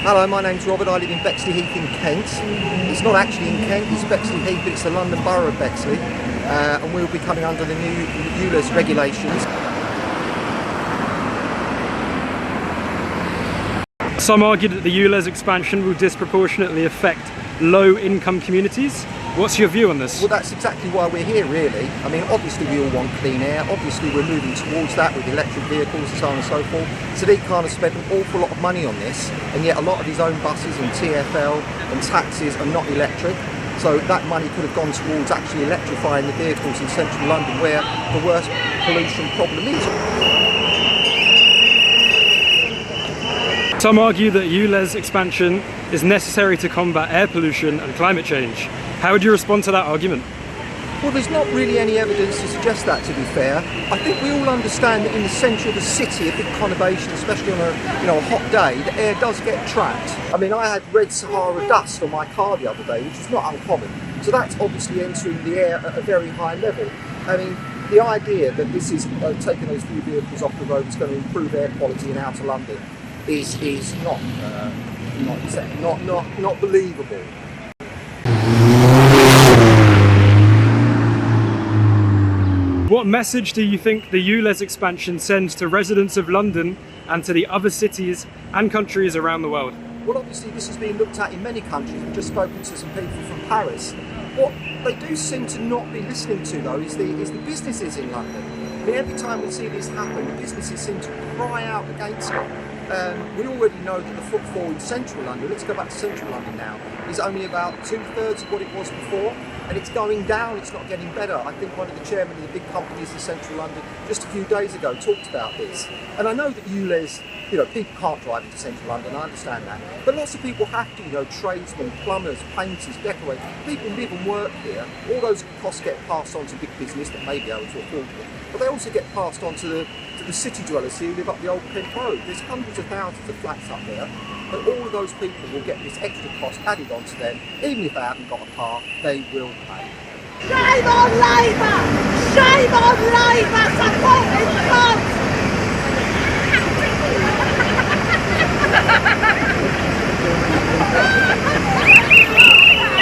Hello, my name's Robert. I live in Bexley-Heath in Kent. It's not actually in Kent, it's Bexley-Heath, but it's the London Borough of Bexley. And we'll be coming under the new ULEZ regulations. Some argue that the ULEZ expansion will disproportionately affect low-income communities. What's your view on this? Well, that's exactly why we're here, really. I mean, obviously we all want clean air. Obviously we're moving towards that with electric vehicles and so on and so forth. Sadiq Khan has spent an awful lot of money on this, and yet a lot of his own buses and TfL and taxis are not electric. So that money could have gone towards actually electrifying the vehicles in central London, where the worst pollution problem is. Some argue that ULEZ expansion is necessary to combat air pollution and climate change. How would you respond to that argument? Well, there's not really any evidence to suggest that, to be fair. I think we all understand that in the centre of the city, a big conurbation, especially on a hot day, the air does get trapped. I mean, I had red Sahara dust on my car the other day, which is not uncommon. So that's obviously entering the air at a very high level. I mean, the idea that this is taking those few vehicles off the road is going to improve air quality in outer London is not believable. What message do you think the ULEZ expansion sends to residents of London and to the other cities and countries around the world? Well, obviously this has been looked at in many countries. I've just spoken to some people from Paris. What they do seem to not be listening to, though, is the businesses in London. I mean, every time we see this happen, the businesses seem to cry out against it. We already know that the footfall in central London, let's go back to central London now, is only about 2/3 of what it was before, and it's going down, it's not getting better. I think one of the chairmen of the big companies in central London just a few days ago talked about this. And I know that ULEZ, people can't drive into central London, I understand that. But lots of people have to, tradesmen, plumbers, painters, decorators, people live and work here. All those costs get passed on to big business that may be able to afford it. But they also get passed on to the city dwellers who live up the Old Kent Road. There's hundreds of thousands of flats up there, and all of those people will get this extra cost added onto them. Even if they haven't got a car, they will pay. Shame on Labour! Shame on Labour! Supporting cunts!